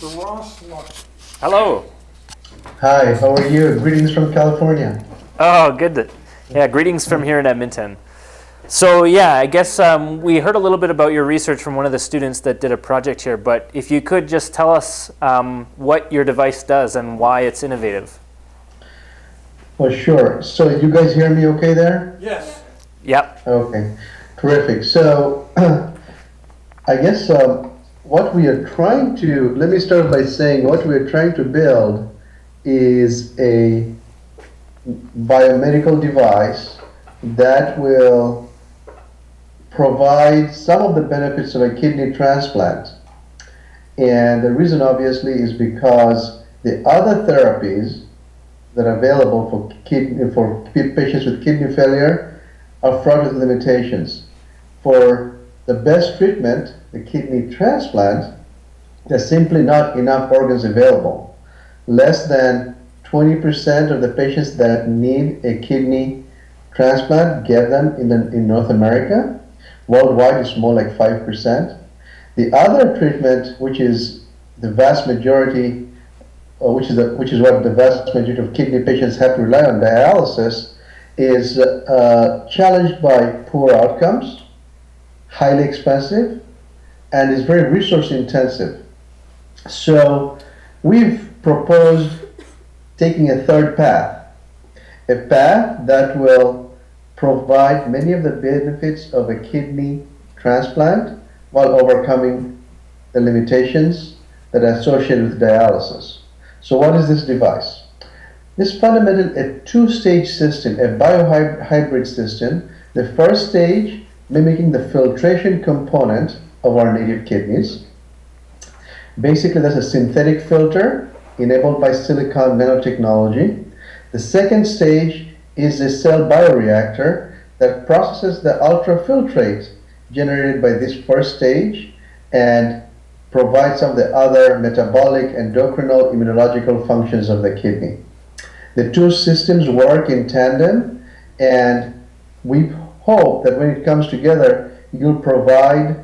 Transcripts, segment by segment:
Mr. Ross. Hello. Hi, how are you? Greetings from California. Oh, good. Yeah, greetings from here in Edmonton. So yeah, I guess we heard a little bit about your research from one of the students that did a project here, but if you could just tell us what your device does and why it's innovative. Well, sure. So you guys hear me okay there? Yes. Yep. Okay, terrific. So I guess what we are trying to, let me start by saying what we are trying to build is a biomedical device that will provide some of the benefits of a kidney transplant. And the reason obviously is because the other therapies that are available for patients with kidney failure are fraught with limitations. For the best treatment, the kidney transplant, there's simply not enough organs available. Less than 20% of the patients that need a kidney transplant get them in North America. Worldwide, it's more like 5%. The other treatment, which is the vast majority, which is what the vast majority of kidney patients have to rely on, dialysis, is challenged by poor outcomes, highly expensive, and is very resource intensive. So we've proposed taking a third path, a path that will provide many of the benefits of a kidney transplant while overcoming the limitations that are associated with dialysis. So what is this device? This fundamentally a two-stage system, a biohybrid system. The first stage mimicking the filtration component of our native kidneys. Basically, that's a synthetic filter enabled by silicon nanotechnology. The second stage is a cell bioreactor that processes the ultrafiltrate generated by this first stage and provides some of the other metabolic, endocrinal, immunological functions of the kidney. The two systems work in tandem, and we hope that when it comes together, you'll provide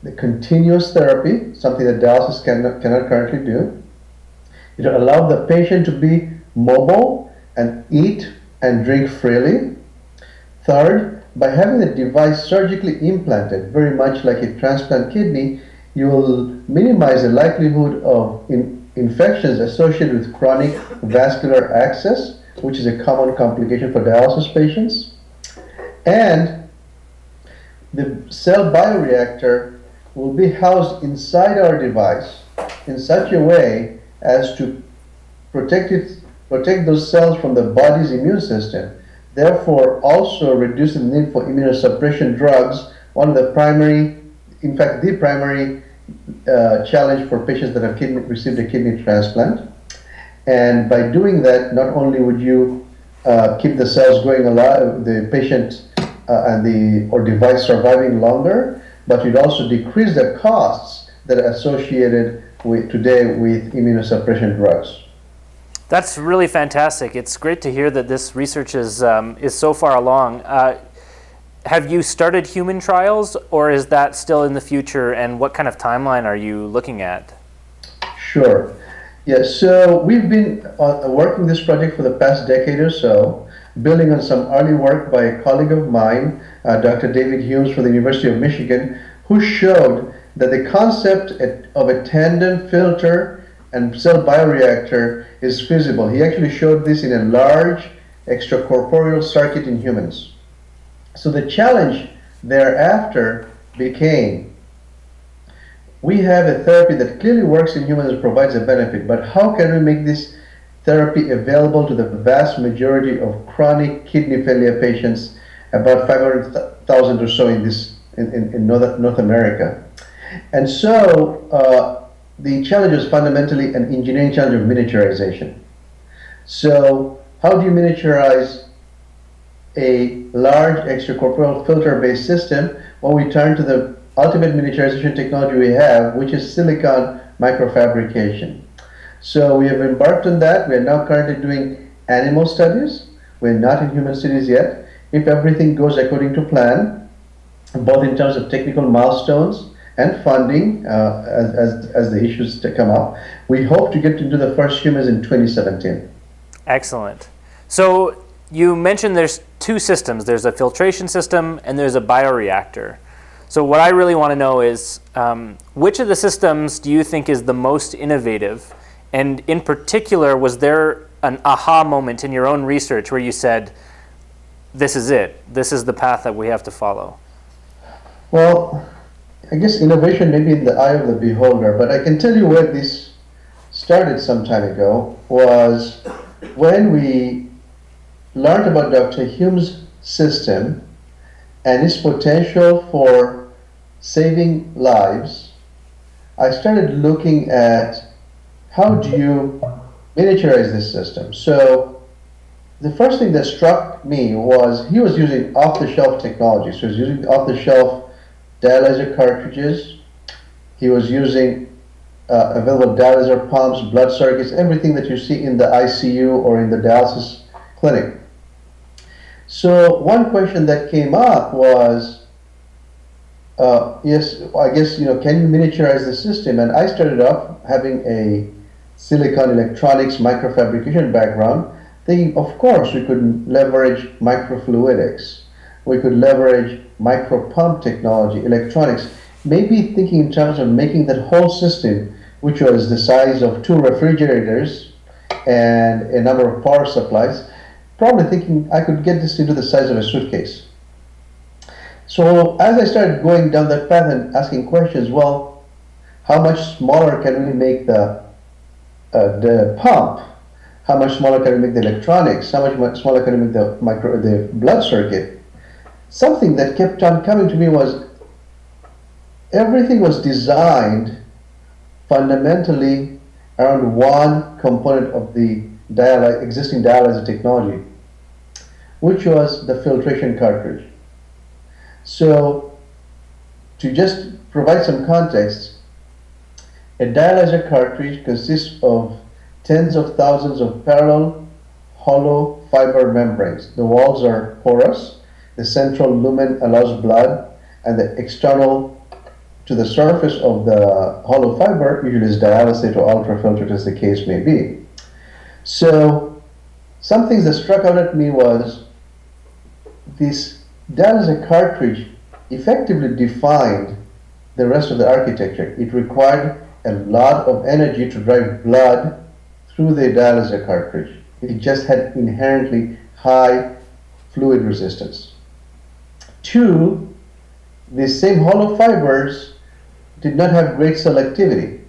the continuous therapy, something that dialysis cannot currently do. It'll allow the patient to be mobile and eat and drink freely. Third, by having the device surgically implanted, very much like a transplant kidney, you will minimize the likelihood of infections associated with chronic vascular access, which is a common complication for dialysis patients. And the cell bioreactor will be housed inside our device in such a way as to protect those cells from the body's immune system, therefore also reduce the need for immunosuppression drugs, one of the primary, in fact the primary challenge for patients that have received a kidney transplant. And by doing that, not only would you keep the cells going alive, the patient and the device surviving longer, but you'd also decrease the costs that are associated today with immunosuppression drugs. That's really fantastic. It's great to hear that this research is so far along. Have you started human trials, or is that still in the future, and what kind of timeline are you looking at? Sure. Yeah, so we've been working this project for the past decade or so, building on some early work by a colleague of mine, Dr. David Humes from the University of Michigan, who showed that the concept of a tandem filter and cell bioreactor is feasible. He actually showed this in a large extracorporeal circuit in humans. So the challenge thereafter became, we have a therapy that clearly works in humans and provides a benefit, but how can we make this therapy available to the vast majority of chronic kidney failure patients, about 500,000 or so in North America? And so the challenge is fundamentally an engineering challenge of miniaturization. So how do you miniaturize a large extracorporeal filter-based system? Well, we turn to the ultimate miniaturization technology we have, which is silicon microfabrication. So we have embarked on that. We are now currently doing animal studies. We're not in human studies yet. If everything goes according to plan, both in terms of technical milestones and funding as the issues to come up. We hope to get into the first humans in 2017. Excellent. So you mentioned there's two systems. There's a filtration system and there's a bioreactor. So what I really want to know is which of the systems do you think is the most innovative? And in particular, was there an aha moment in your own research where you said, this is it, this is the path that we have to follow? Well, I guess innovation may be in the eye of the beholder, but I can tell you where this started some time ago was when we learned about Dr. Hume's system and its potential for saving lives. I started looking at how do you miniaturize this system. So the first thing that struck me was he was using off-the-shelf technology. So he was using off-the-shelf dialyzer cartridges. He was using available dialyzer pumps, blood circuits, everything that you see in the ICU or in the dialysis clinic. So one question that came up was, yes, I guess, can you miniaturize the system? And I started off having a silicon electronics microfabrication background, thinking, of course, we could leverage microfluidics. We could leverage micropump technology, electronics, maybe thinking in terms of making that whole system, which was the size of 2 refrigerators and a number of power supplies, probably thinking I could get this into the size of a suitcase. So as I started going down that path and asking questions, well, how much smaller can we make the pump? How much smaller can we make the electronics? How much smaller can we make the blood circuit? Something that kept on coming to me was everything was designed fundamentally around one component of the existing dialyzer technology, which was the filtration cartridge. So to just provide some context, a dialyzer cartridge consists of tens of thousands of parallel hollow fiber membranes. The walls are porous. The central lumen allows blood, and the external to the surface of the hollow fiber usually is dialysate or ultrafiltered, as the case may be. So some things that struck out at me was this dialyzer cartridge effectively defined the rest of the architecture. It required a lot of energy to drive blood through the dialyzer cartridge. It just had inherently high fluid resistance. 2, these same hollow fibers did not have great selectivity.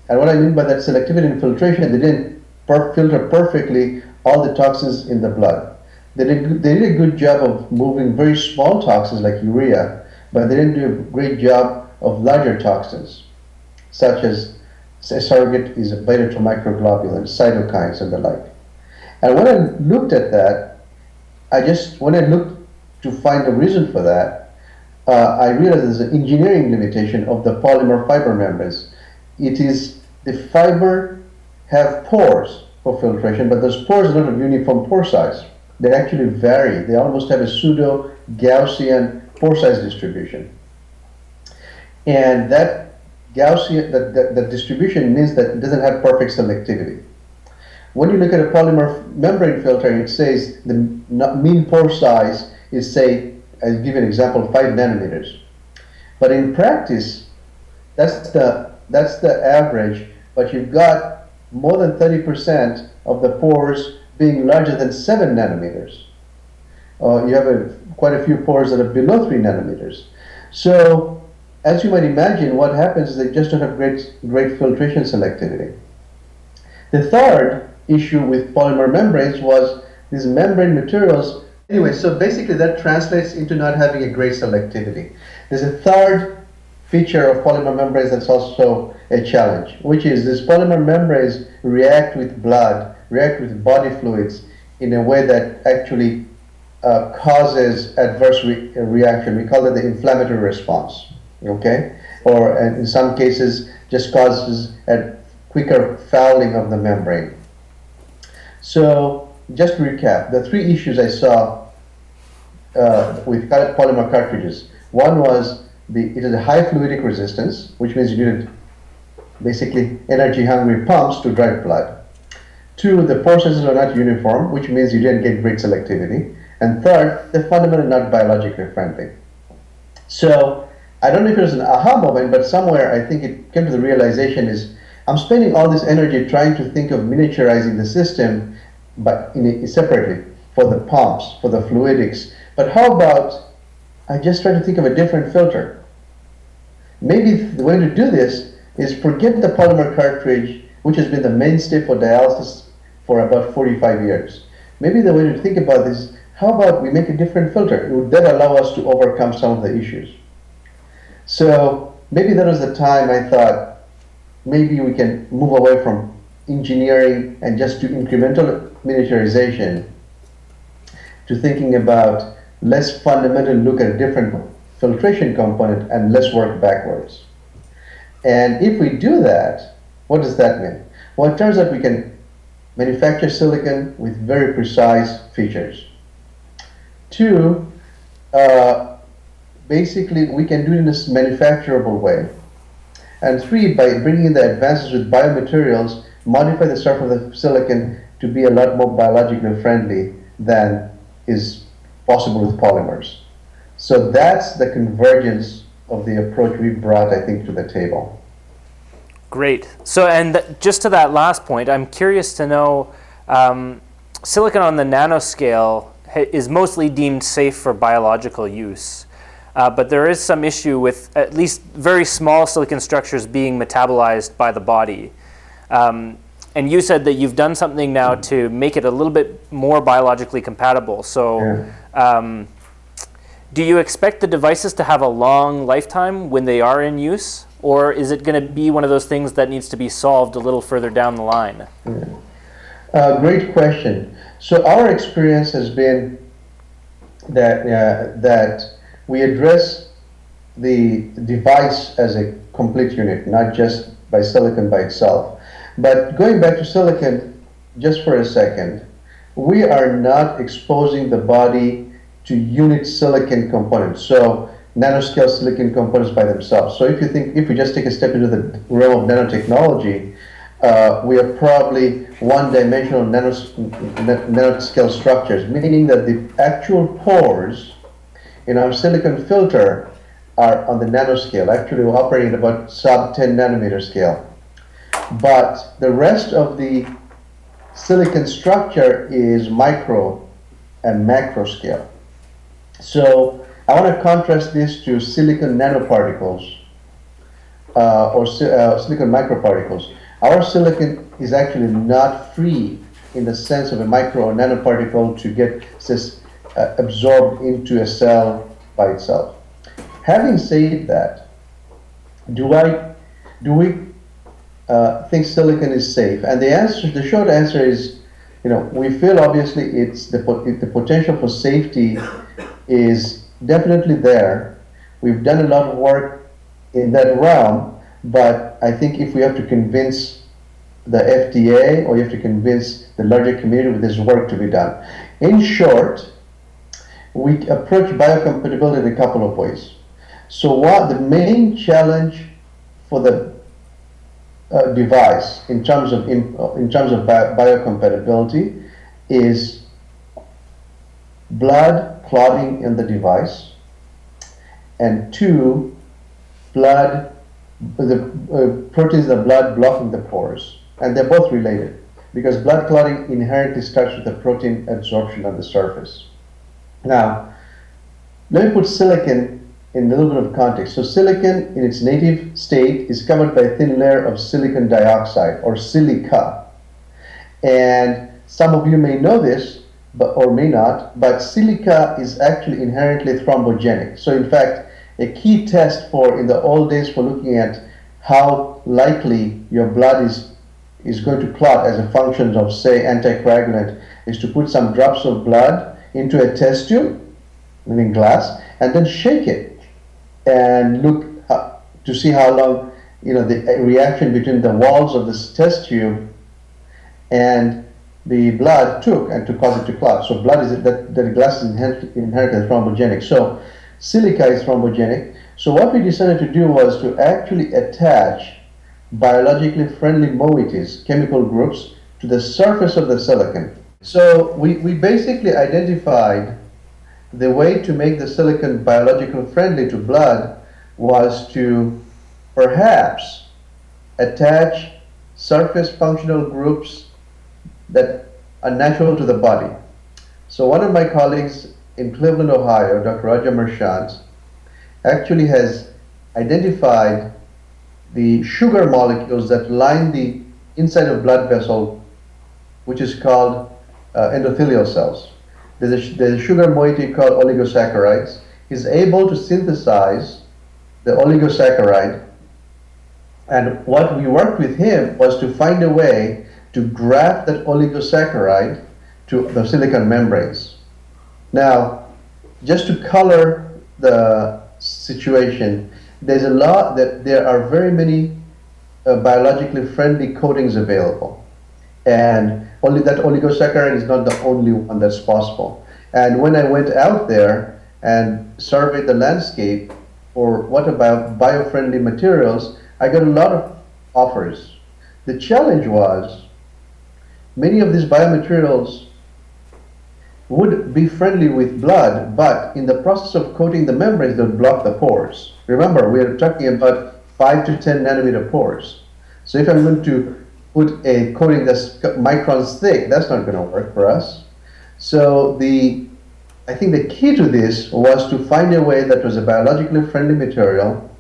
And what I mean by that selectivity in filtration, they didn't filter perfectly all the toxins in the blood. They did a good job of moving very small toxins like urea, but they didn't do a great job of larger toxins, such as a surrogate is a beta-2 microglobulin, cytokines, and the like. And when I looked at that, when I looked to find a reason for that, I realized there's an engineering limitation of the polymer fiber membranes. It is the fiber have pores for filtration, but those pores are not of uniform pore size. They actually vary. They almost have a pseudo-Gaussian pore size distribution. And that Gaussian, that distribution means that it doesn't have perfect selectivity. When you look at a polymer membrane filter, it says the mean pore size is, say, I'll give you an example, 5 nanometers. But in practice, that's the average, but you've got more than 30% of the pores being larger than 7 nanometers. You have quite a few pores that are below 3 nanometers. So, as you might imagine, what happens is they just don't have great filtration selectivity. The third issue with polymer membranes was these membrane materials. Anyway, so basically that translates into not having a great selectivity. There's a third feature of polymer membranes that's also a challenge, which is these polymer membranes react with blood, react with body fluids in a way that actually causes adverse reaction. We call it the inflammatory response, okay? Or in some cases just causes a quicker fouling of the membrane. So just to recap, the 3 issues I saw with polymer cartridges. One was it has a high fluidic resistance, which means you needed basically energy-hungry pumps to drive blood. Two, the pore sizes are not uniform, which means you didn't get great selectivity. And third, they're fundamentally not biologically friendly. So I don't know if it was an aha moment, but somewhere I think it came to the realization is I'm spending all this energy trying to think of miniaturizing the system, but separately for the pumps, for the fluidics. But how about I just try to think of a different filter? Maybe the way to do this is forget the polymer cartridge, which has been the mainstay for dialysis for about 45 years. Maybe the way to think about this is how about we make a different filter? Would that allow us to overcome some of the issues? So maybe that was the time I thought maybe we can move away from engineering and just do incremental miniaturization to thinking about let's fundamentally look at a different filtration component and let's work backwards. And if we do that, what does that mean? Well, it turns out we can manufacture silicon with very precise features. Two, basically we can do it in this manufacturable way. And three, by bringing in the advances with biomaterials, modify the surface of the silicon to be a lot more biologically friendly than is possible with polymers. So that's the convergence of the approach we brought, I think, to the table. Great. So, and just to that last point, I'm curious to know, silicon on the nanoscale is mostly deemed safe for biological use. But there is some issue with at least very small silicon structures being metabolized by the body. And you said that you've done something now to make it a little bit more biologically compatible. So do you expect the devices to have a long lifetime when they are in use? Or is it going to be one of those things that needs to be solved a little further down the line? Great question. So our experience has been that we address the device as a complete unit, not just by silicon by itself. But going back to silicon, just for a second, we are not exposing the body to unit silicon components, so nanoscale silicon components by themselves. So if we just take a step into the realm of nanotechnology, we are probably one-dimensional nanoscale structures, meaning that the actual pores in our silicon filter are on the nanoscale. Actually, we're operating at about sub-10 nanometer scale. But the rest of the silicon structure is micro and macro scale. So I want to contrast this to silicon nanoparticles or silicon microparticles. Our silicon is actually not free in the sense of a micro or nanoparticle to get absorbed into a cell by itself. Having said that, do we think silicon is safe? And the short answer is, we feel obviously it's the potential for safety is definitely there. We've done a lot of work in that realm, but I think if we have to convince the FDA or you have to convince the larger community, there's work to be done. In short, we approach biocompatibility in a couple of ways. So the main challenge for the device in terms of biocompatibility is blood clotting in the device, and two, the proteins in the blood blocking the pores, and they're both related because blood clotting inherently starts with the protein absorption on the surface. Now, let me put silicon in a little bit of context. So silicon in its native state is covered by a thin layer of silicon dioxide or silica. And some of you may know this, or may not, but silica is actually inherently thrombogenic. So in fact, a key test in the old days for looking at how likely your blood is going to clot as a function of, say, anticoagulant is to put some drops of blood into a test tube, meaning glass, and then shake it and look to see how long, the reaction between the walls of this test tube and the blood took and to cause it to clot. So blood the glass is inherently thrombogenic. So silica is thrombogenic. So what we decided to do was to actually attach biologically friendly moieties, chemical groups, to the surface of the silicon. So we basically identified the way to make the silicon biologically friendly to blood was to perhaps attach surface functional groups that are natural to the body. So one of my colleagues in Cleveland, Ohio, Dr. Raja Marchand, actually has identified the sugar molecules that line the inside of blood vessel, which is called endothelial cells. There's a sugar moiety called oligosaccharides. He's able to synthesize the oligosaccharide, and what we worked with him was to find a way to graft that oligosaccharide to the silicon membranes. Now, just to color the situation, there's a lot that there are very many biologically friendly coatings available, and only that oligosaccharide is not the only one that's possible. And when I went out there and surveyed the landscape for what about bio-friendly materials, I got a lot of offers. The challenge was many of these biomaterials would be friendly with blood, but in the process of coating the membranes, they'll block the pores. Remember, we are talking about 5 to 10 nanometer pores. So if I'm going to put a coating that's microns thick, that's not going to work for us. So I think the key to this was to find a way that was a biologically friendly material,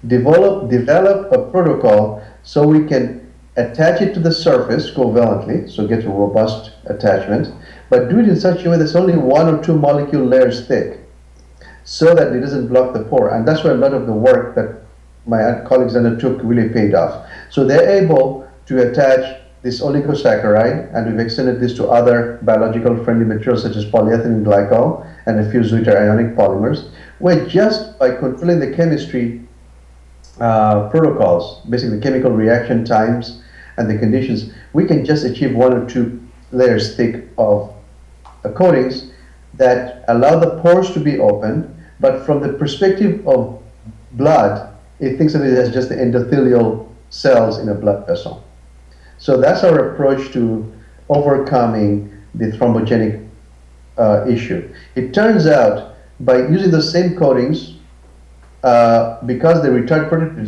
develop a protocol so we can attach it to the surface covalently, so get a robust attachment, but do it in such a way that's only 1 or 2 molecule layers thick, so that it doesn't block the pore. And that's where a lot of the work that my colleagues undertook really paid off. So they're able to attach this oligosaccharide, and we've extended this to other biological friendly materials such as polyethylene glycol and a few Zuiter ionic polymers, where just by controlling the chemistry protocols, basically chemical reaction times and the conditions, we can just achieve 1 or 2 layers thick of coatings that allow the pores to be open, but from the perspective of blood, it thinks of it as just the endothelial cells in a blood vessel. So that's our approach to overcoming the thrombogenic issue. It turns out by using the same coatings, because they retard protein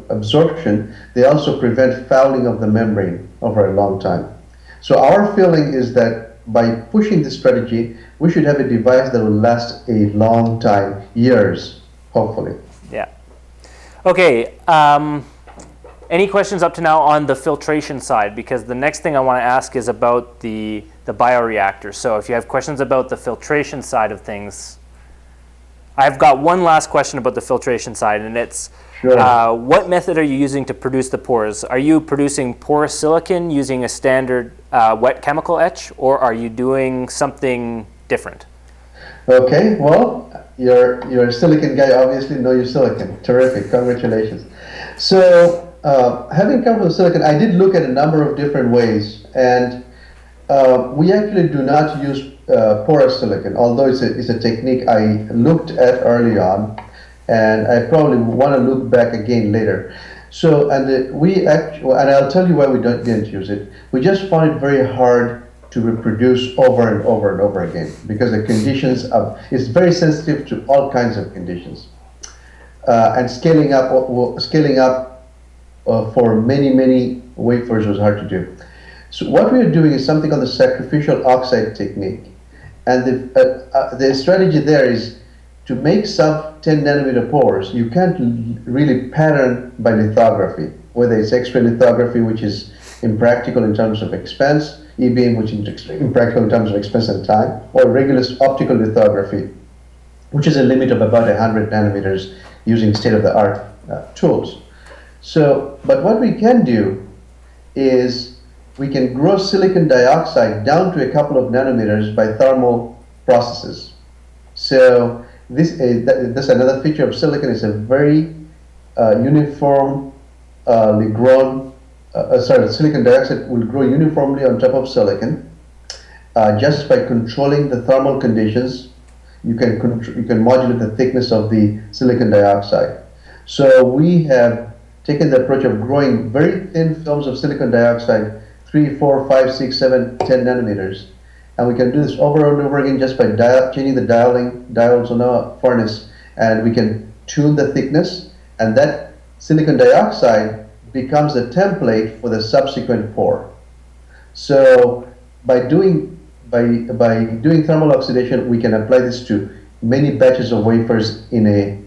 reabsorption, they also prevent fouling of the membrane over a long time. So our feeling is that by pushing this strategy, we should have a device that will last a long time, years, hopefully. Yeah. Okay. Any questions up to now on the filtration side? Because the next thing I want to ask is about the bioreactor. So if you have questions about the filtration side of things, I've got one last question about the filtration side, and it's Sure. What method are you using to produce the pores? Are you producing porous silicon using a standard wet chemical etch, or are you doing something different? Okay, well, you're a silicon guy, obviously know your silicon. Terrific, congratulations. So, having come from silicon, I did look at a number of different ways, and we actually do not use porous silicon, although it's a technique I looked at early on, and I probably want to look back again later. So, and I'll tell you why we didn't use it. We just found it very hard to reproduce over and over and over again, because the conditions it's very sensitive to all kinds of conditions, and scaling up for many wafers was hard to do. So what we are doing is something called the sacrificial oxide technique, and the strategy there is to make sub 10 nanometer pores. You can't really pattern by lithography, whether it's X-ray lithography, which is impractical in terms of expense, E-beam, which is impractical in terms of expense and time, or regular optical lithography, which is a limit of about 100 nanometers using state-of-the-art tools. So, but what we can do is we can grow silicon dioxide down to a couple of nanometers by thermal processes. So that's another feature of silicon. It's a very uniformly grown, silicon dioxide will grow uniformly on top of silicon just by controlling the thermal conditions you can modulate the thickness of the silicon dioxide. So we have taken the approach of growing very thin films of silicon dioxide, 3, 4, 5, 6, 7, 10 nanometers. And we can do this over and over again just by changing the dials on our furnace, and we can tune the thickness, and that silicon dioxide becomes the template for the subsequent pour. So by doing thermal oxidation, we can apply this to many batches of wafers instead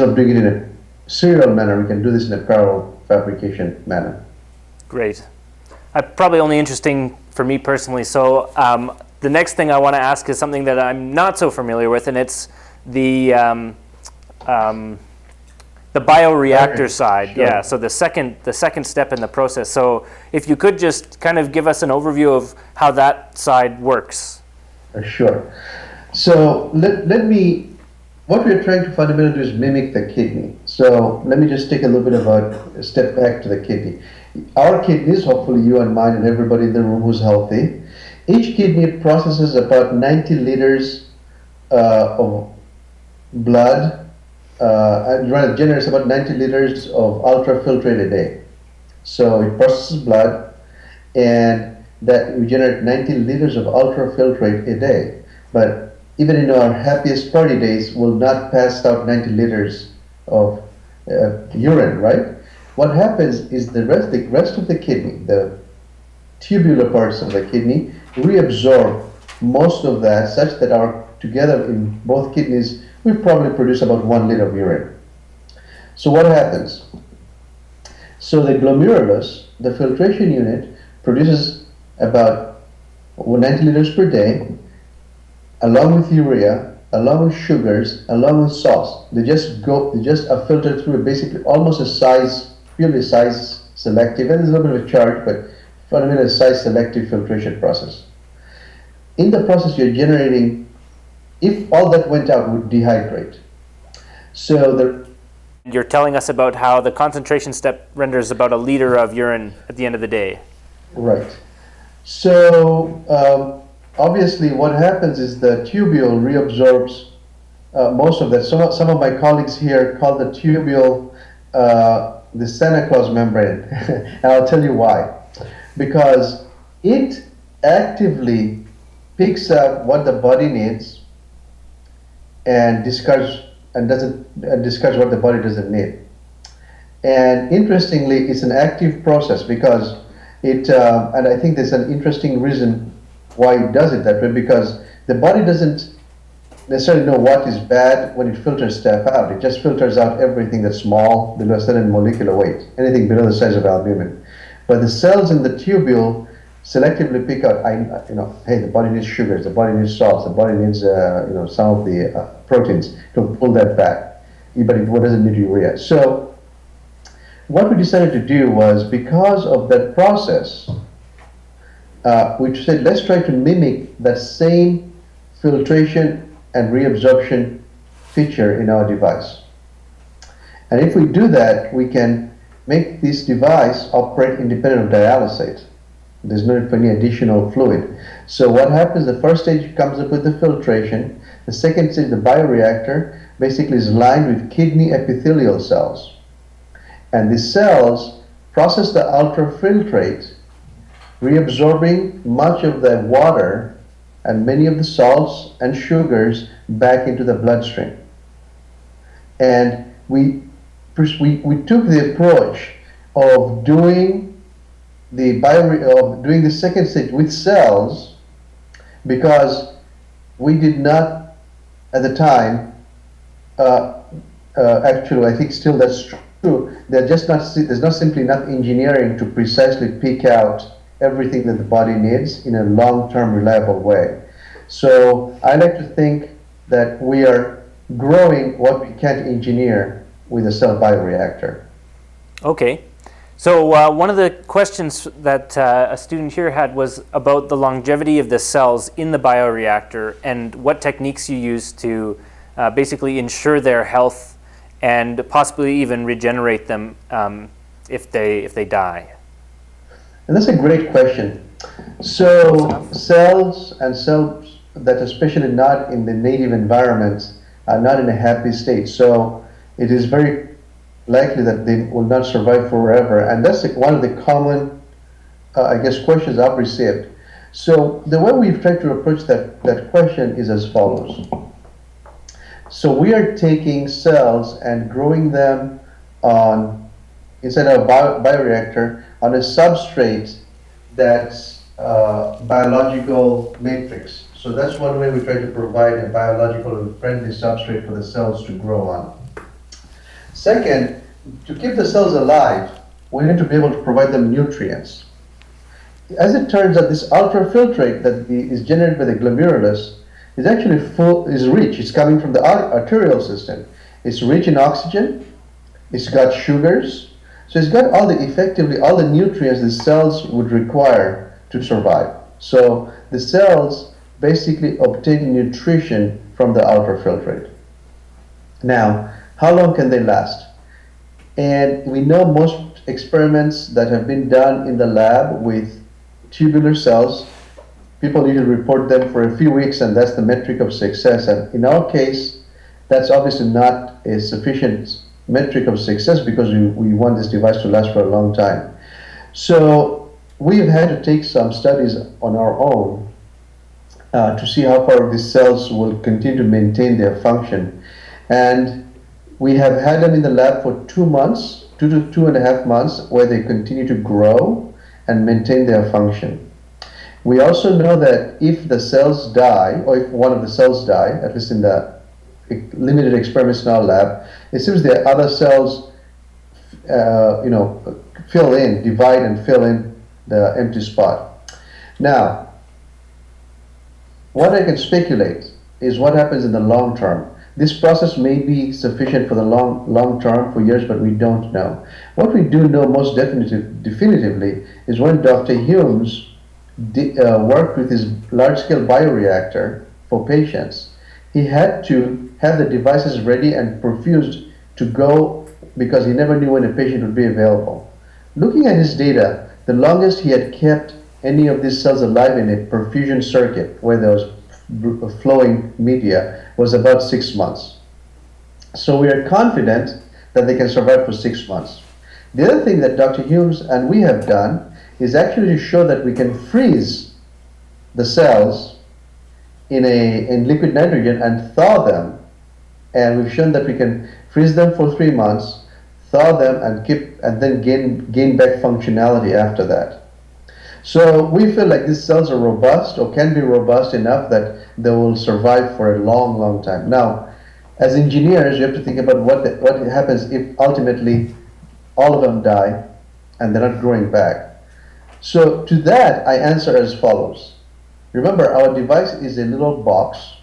of doing it in a serial manner. We can do this in a parallel fabrication manner. Great. Probably only interesting for me personally. So the next thing I want to ask is something that I'm not so familiar with, and it's the bioreactor side. Sure. Yeah. So the second step in the process. So if you could just kind of give us an overview of how that side works. Sure. So what we're trying to fundamentally do is mimic the kidney. So let me just take a little bit of a step back to the kidney. Our kidneys, hopefully you and mine and everybody in the room who's healthy, each kidney processes about 90 liters of blood, and rather generates about 90 liters of ultrafiltrate a day. So it processes blood, and that we generate 90 liters of ultrafiltrate a day. But even in our happiest party days, we'll not pass out 90 liters of urine, right? What happens is the rest of the kidney, the tubular parts of the kidney, reabsorb most of that, such that together in both kidneys, we probably produce about 1 liter of urine. So what happens? So the glomerulus, the filtration unit, produces about 90 liters per day, along with urea, along with sugars, along with salts. They just are filtered through basically almost purely size selective, and there's a little bit of a charge, but fundamentally a size selective filtration process. In the process, you're generating, if all that went out, would dehydrate. So you're telling us about how the concentration step renders about a liter of urine at the end of the day. Right. So obviously what happens is the tubule reabsorbs most of that. Some of my colleagues here call the tubule the Santa Claus membrane, and I'll tell you why. Because it actively picks up what the body needs and discards what the body doesn't need. And interestingly, it's an active process because and I think there's an interesting reason why it does it that way, because the body doesn't necessarily know what is bad when it filters stuff out. It just filters out everything that's small, below a certain molecular weight, anything below the size of albumin. But the cells in the tubule selectively pick out, hey, the body needs sugars, the body needs salts, the body needs some of the proteins to pull that back, but it doesn't need urea. So what we decided to do was, because of that process, we said, let's try to mimic that same filtration and reabsorption feature in our device. And if we do that, we can make this device operate independent of dialysate. There's no need for any additional fluid. So what happens, the first stage comes up with the filtration. The second stage, the bioreactor, basically is lined with kidney epithelial cells. And these cells process the ultrafiltrate, reabsorbing much of the water and many of the salts and sugars back into the bloodstream. And we took the approach of doing the second stage with cells, because we did not at the time, actually I think still that's true, there's not simply enough engineering to precisely pick out everything that the body needs in a long-term reliable way. So I like to think that we are growing what we can't engineer with a cell bioreactor. Okay. So one of the questions that a student here had was about the longevity of the cells in the bioreactor and what techniques you use to basically ensure their health and possibly even regenerate them if they die. And that's a great question. So cells and cell that especially not in the native environment, are not in a happy state. So it is very likely that they will not survive forever. And that's one of the common, I guess, questions I've received. So the way we've tried to approach that question is as follows. So we are taking cells and growing them on, inside a bioreactor, on a substrate that's biological matrix. So that's one way we try to provide a biological friendly substrate for the cells to grow on. Second, to keep the cells alive, we need to be able to provide them nutrients. As it turns out, this ultrafiltrate that is generated by the glomerulus is actually rich. It's coming from the arterial system. It's rich in oxygen. It's got sugars. So it's got effectively all the nutrients the cells would require to survive. So the cells basically obtain nutrition from the ultrafiltrate. Now, how long can they last? And we know most experiments that have been done in the lab with tubular cells, people need to report them for a few weeks, and that's the metric of success. And in our case, that's obviously not a sufficient metric of success because we want this device to last for a long time. So we've had to take some studies on our own to see how far these cells will continue to maintain their function. And we have had them in the lab for 2 months, 2.5 months, where they continue to grow and maintain their function. We also know that if the cells die, or if one of the cells die, at least in the limited experiments in our lab, it seems the other cells, divide and fill in the empty spot. Now, what I can speculate is what happens in the long term. This process may be sufficient for the long term, for years, but we don't know. What we do know most definitively is when Dr. Humes worked with his large-scale bioreactor for patients, he had to have the devices ready and perfused to go because he never knew when a patient would be available. Looking at his data, the longest he had kept any of these cells alive in a perfusion circuit where there was flowing media was about 6 months. So we are confident that they can survive for 6 months. The other thing that Dr. Humes and we have done is actually to show that we can freeze the cells in liquid nitrogen and thaw them. And we've shown that we can freeze them for 3 months, thaw them, and then gain back functionality after that. So we feel like these cells are robust, or can be robust enough that they will survive for a long, long time. Now, as engineers, you have to think about what happens if ultimately all of them die and they're not growing back. So to that, I answer as follows. Remember, our device is a little box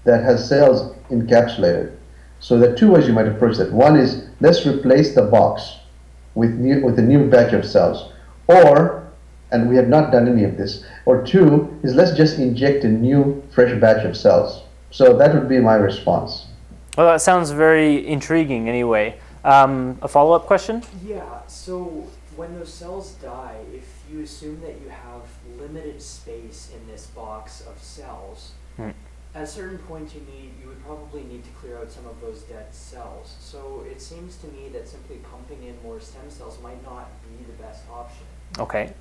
that has cells encapsulated. So there are 2 ways you might approach that. One is, let's replace the box with a new batch of cells. And we have not done any of this. Or 2 is, let's just inject a new fresh batch of cells. So that would be my response. Well, that sounds very intriguing anyway. A follow-up question? Yeah, so when those cells die, if you assume that you have limited space in this box of cells, at a certain point you would probably need to clear out some of those dead cells. So it seems to me that simply pumping in more stem cells might not be the best option. Okay.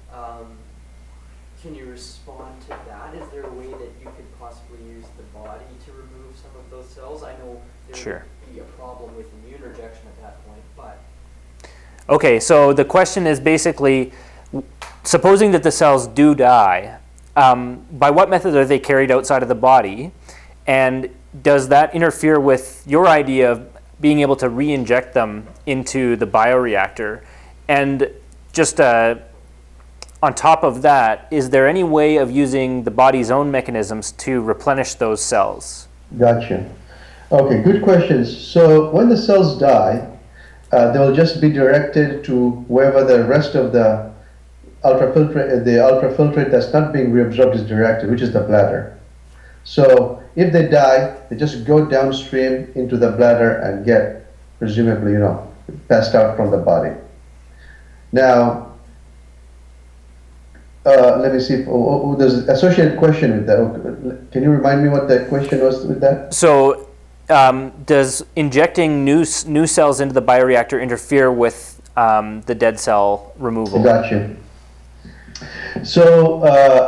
Can you respond to that? Is there a way that you could possibly use the body to remove some of those cells? I know there would be a problem with immune rejection at that point, but... Okay, so the question is basically, supposing that the cells do die, by what method are they carried outside of the body? And does that interfere with your idea of being able to re-inject them into the bioreactor? And just on top of that, is there any way of using the body's own mechanisms to replenish those cells? Gotcha. Okay, good questions. So when the cells die, they will just be directed to wherever the rest of the ultrafiltrate that's not being reabsorbed is directed, which is the bladder. So if they die, they just go downstream into the bladder and get, presumably, passed out from the body. Now, let me see. There's an associated question with that. Okay. Can you remind me what the question was with that? So, does injecting new cells into the bioreactor interfere with the dead cell removal? Got you. So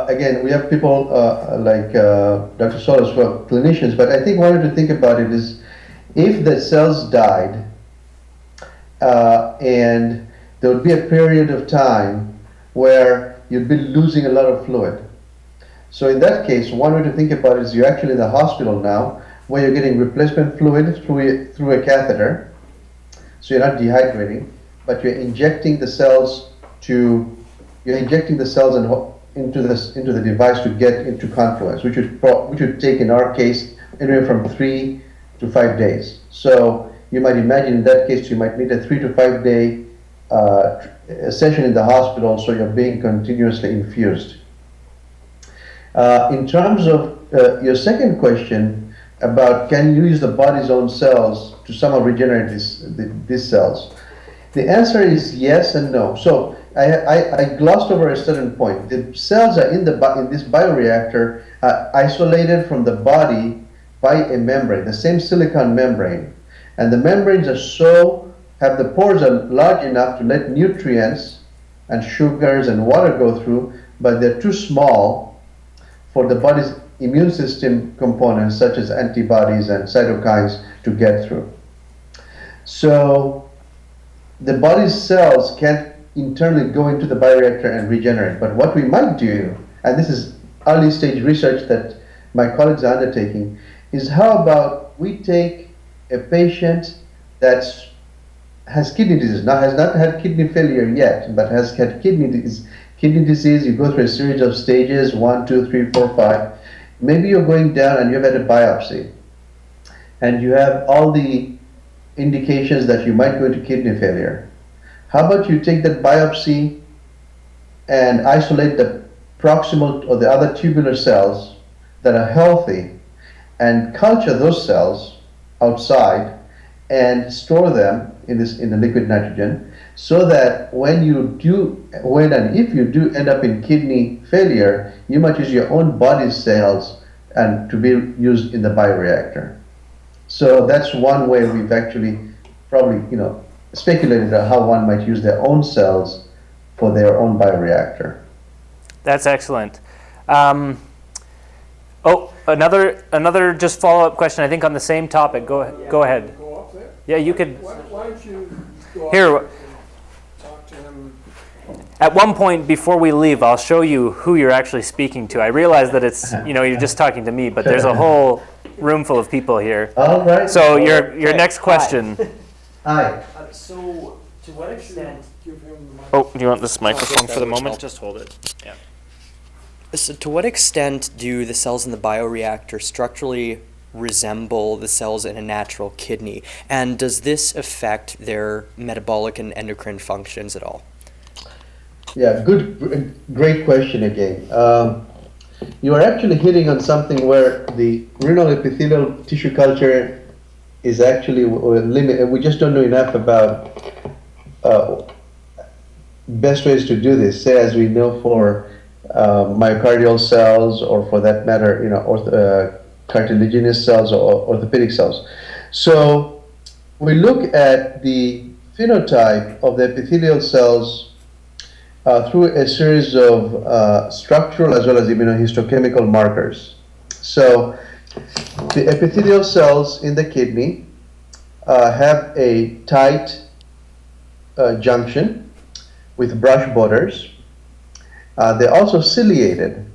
again, we have people like Dr. Solez who are clinicians, but I think one way to think about it is if the cells died and there would be a period of time where you'd be losing a lot of fluid. So in that case, one way to think about it is you're actually in the hospital now where you're getting replacement fluid through a catheter. So you're not dehydrating, but you're injecting the cells into the device to get into confluence, which would take in our case anywhere from 3 to 5 days. So you might imagine in that case you might need a 3 to 5 day session in the hospital, so you're being continuously infused. In terms of your second question about can you use the body's own cells to somehow regenerate these cells, the answer is yes and no. So I glossed over a certain point. The cells are in this bioreactor isolated from the body by a membrane, the same silicon membrane. And the membranes have the pores are large enough to let nutrients and sugars and water go through, but they're too small for the body's immune system components such as antibodies and cytokines to get through. So the body's cells can't internally go into the bioreactor and regenerate. But what we might do, and this is early stage research that my colleagues are undertaking, is how about we take a patient that has kidney disease, now has not had kidney failure yet, but has had kidney disease. Kidney disease, you go through a series of stages, 1, 2, 3, 4, 5. Maybe you're going down and you've had a biopsy, and you have all the indications that you might go into kidney failure. How about you take that biopsy and isolate the proximal or the other tubular cells that are healthy and culture those cells outside and store them in the liquid nitrogen, so that when and if you do end up in kidney failure, you might use your own body's cells and to be used in the bioreactor. So that's one way we've actually probably speculated on how one might use their own cells for their own bioreactor. That's excellent. Another just follow-up question, I think on the same topic. Go ahead. Go up there? Yeah, you could. Why don't you go Here. up and talk to him? At one point before we leave, I'll show you who you're actually speaking to. I realize that it's, you're just talking to me, but there's a whole room full of people here. All right. So your next question. Hi. So, to what extent? Give him the mic. Oh, do you want this microphone for the moment? Just hold it. Yeah. So to what extent do the cells in the bioreactor structurally resemble the cells in a natural kidney? And does this affect their metabolic and endocrine functions at all? Yeah, great question again. You are actually hitting on something where the renal epithelial tissue culture is actually limited. We just don't know enough about best ways to do this, say as we know for myocardial cells, or for that matter, cartilaginous cells or orthopedic cells. So we look at the phenotype of the epithelial cells through a series of structural as well as immunohistochemical markers. So the epithelial cells in the kidney have a tight junction with brush borders. They're also ciliated.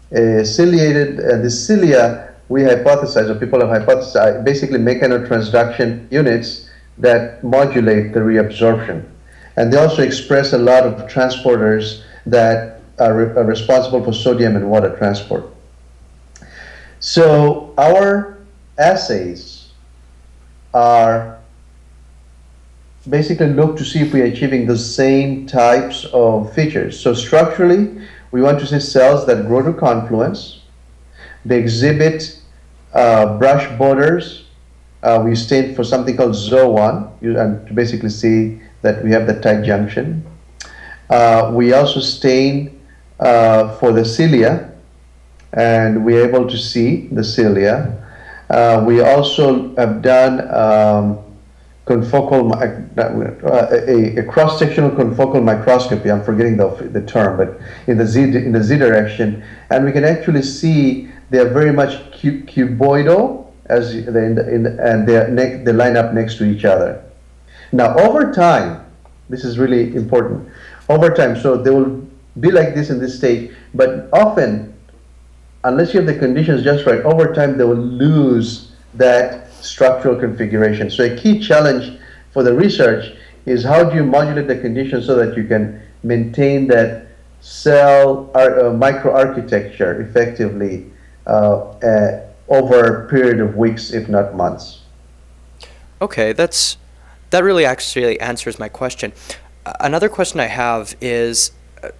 The cilia, we hypothesize, or people have hypothesized, basically mechanotransduction units that modulate the reabsorption. And they also express a lot of transporters that are responsible for sodium and water transport. So our assays are basically look to see if we're achieving the same types of features. So structurally, we want to see cells that grow to confluence. They exhibit brush borders. We stain for something called ZO1, and to basically see that we have the tight junction. We also stain for the cilia, and we're able to see the cilia. We also have done confocal, a cross-sectional confocal microscopy. I'm forgetting the term, but in the Z direction, and we can actually see they're very much cuboidal as and they line up next to each other. Now, over time, this is really important. Over time, so they will be like this in this stage, but often, unless you have the conditions just right, over time they will lose that structural configuration. So a key challenge for the research is how do you modulate the conditions so that you can maintain that cell microarchitecture effectively over a period of weeks, if not months. Okay, that really actually answers my question. Another question I have is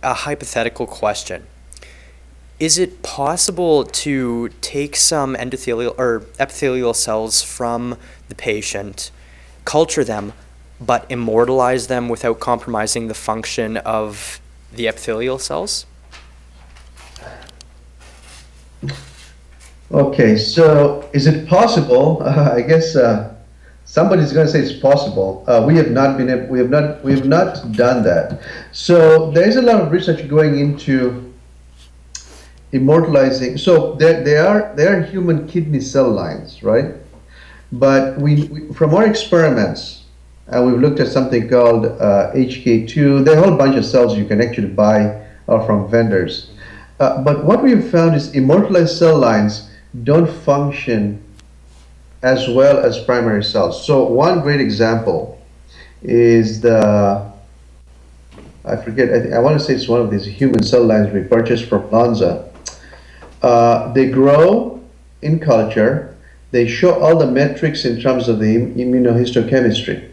a hypothetical question. Is it possible to take some endothelial or epithelial cells from the patient, culture them, but immortalize them without compromising the function of the epithelial cells? Okay, so is it possible? I guess somebody's going to say it's possible. We have not done that. So there is a lot of research going into immortalizing. So there are human kidney cell lines, right? But we from our experiments, we've looked at something called HK2. There are a whole bunch of cells you can actually buy from vendors. But what we've found is immortalized cell lines don't function as well as primary cells. So one great example is I want to say it's one of these human cell lines we purchased from Lonza. They grow in culture. They show all the metrics in terms of the immunohistochemistry,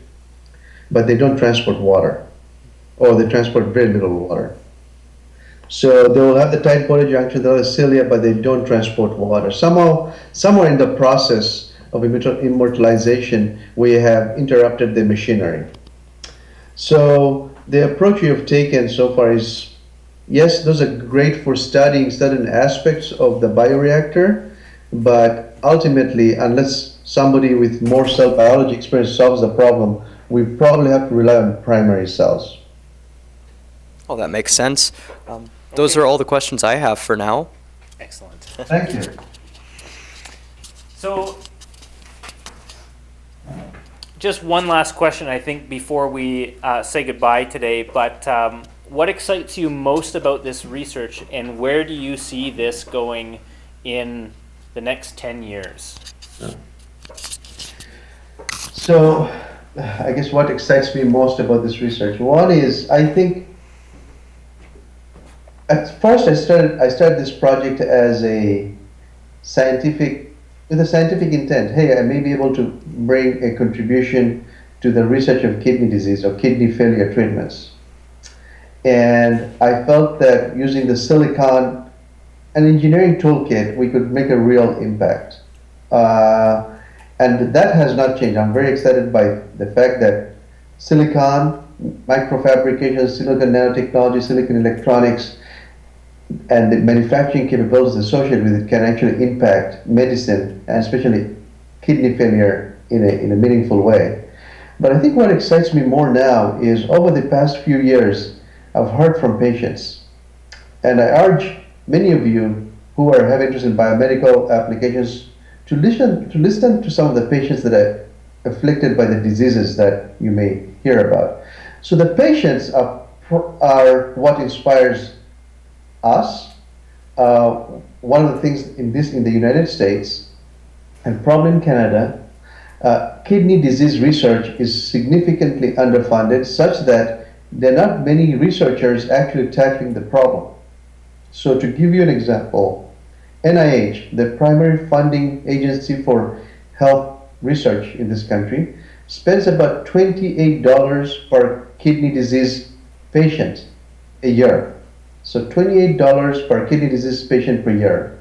but they don't transport water, or they transport very little water. So they will have the tight body junction, they'll have the cilia, but they don't transport water. Somewhere in the process of immortalization, we have interrupted the machinery. So the approach we have taken so far is, yes, those are great for studying certain aspects of the bioreactor, but ultimately, unless somebody with more cell biology experience solves the problem, we probably have to rely on primary cells. Oh, that makes sense. Those are all the questions I have for now. Excellent. Thank you. So, just one last question, I think, before we say goodbye today. But what excites you most about this research, and where do you see this going in the next 10 years? So, I guess what excites me most about this research, one is, I think, at first I started this project as with a scientific intent. Hey, I may be able to bring a contribution to the research of kidney disease or kidney failure treatments. And I felt that using the silicon, an engineering toolkit, we could make a real impact. And that has not changed. I'm very excited by the fact that silicon, microfabrication, silicon nanotechnology, silicon electronics, and the manufacturing capabilities associated with it can actually impact medicine, and especially kidney failure, in a meaningful way. But I think what excites me more now is, over the past few years, I've heard from patients. And I urge many of you who have interest in biomedical applications to listen to some of the patients that are afflicted by the diseases that you may hear about. So the patients are what inspires us. One of the things in the United States, and probably in Canada, kidney disease research is significantly underfunded, such that there are not many researchers actually tackling the problem. So to give you an example, NIH, the primary funding agency for health research in this country, spends about $28 per kidney disease patient a year. So $28 per kidney disease patient per year.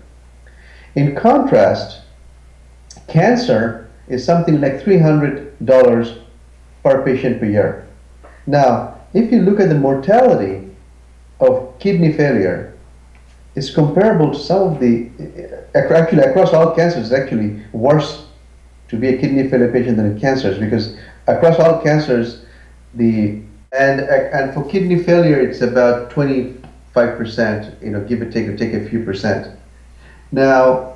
In contrast, cancer is something like $300 per patient per year. Now, if you look at the mortality of kidney failure, is comparable to some of the, actually across all cancers, it's actually worse to be a kidney failure patient than in cancers, because across all cancers, and for kidney failure, it's about 25%, give or take a few percent. Now,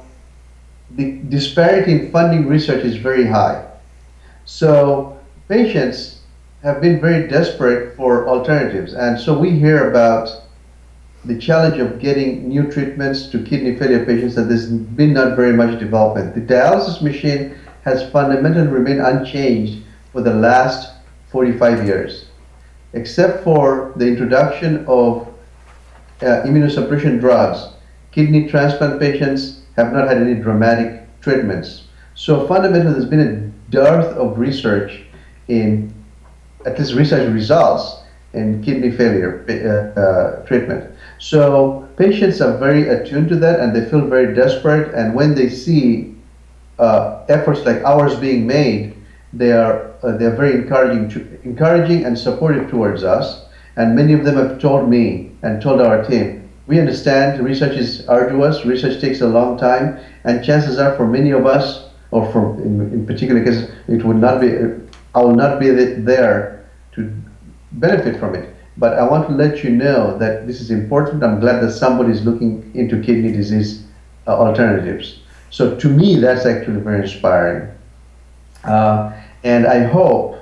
the disparity in funding research is very high. So patients have been very desperate for alternatives. And so we hear about the challenge of getting new treatments to kidney failure patients, that there's been not very much development. The dialysis machine has fundamentally remained unchanged for the last 45 years, except for the introduction of immunosuppression drugs. Kidney transplant patients have not had any dramatic treatments. So fundamentally, there's been a dearth of research in, at least research results, in kidney failure treatment. So patients are very attuned to that, and they feel very desperate. And when they see efforts like ours being made, they're very encouraging and supportive towards us. And many of them have told me and told our team, we understand research is arduous, research takes a long time, and chances are for many of us, or for in particular cases, it would not be, I will not be there to benefit from it. But I want to let you know that this is important. I'm glad that somebody is looking into kidney disease alternatives. So to me, that's actually very inspiring. And I hope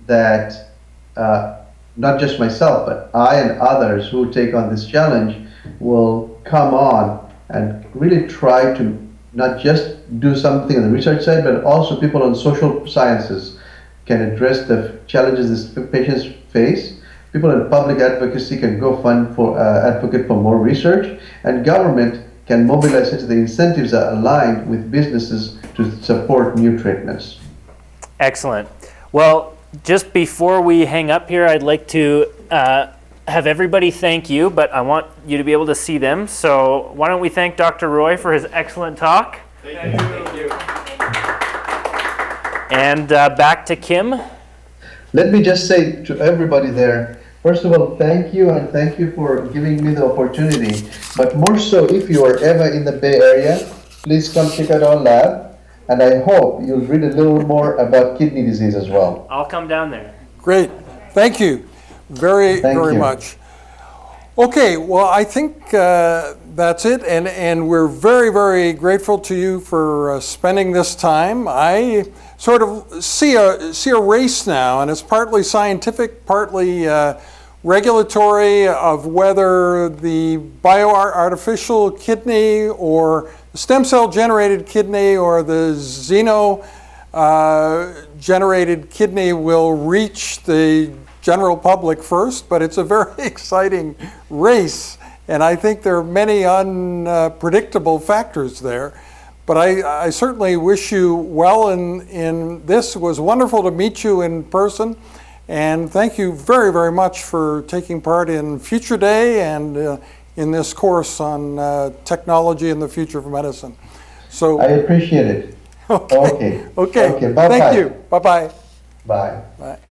that not just myself, but I and others who take on this challenge will come on and really try to not just do something on the research side, but also people on social sciences can address the challenges these patients face. People in public advocacy can go fund for advocate for more research, and government can mobilize such that the incentives are aligned with businesses to support new treatments. Excellent. Well, just before we hang up here, I'd like to have everybody thank you, but I want you to be able to see them. So why don't we thank Dr. Roy for his excellent talk. Thank you. And back to Kim. Let me just say to everybody there, first of all, thank you, and thank you for giving me the opportunity. But more so, if you are ever in the Bay Area, please come check out our lab. And I hope you'll read a little more about kidney disease as well. I'll come down there. Great. Thank you very much. Okay, well, I think that's it. And we're very, very grateful to you for spending this time. I sort of see a race now, and it's partly scientific, partly regulatory, of whether the bioartificial kidney or the stem cell generated kidney or the xeno generated kidney will reach the general public first, but it's a very exciting race, and I think there are many unpredictable factors there. But I certainly wish you well in this. It was wonderful to meet you in person, and thank you very, very much for taking part in Future Day and in this course on technology and the future of medicine. So I appreciate it. Okay. Okay. Bye-bye. Thank you. Bye-bye. Bye. Bye.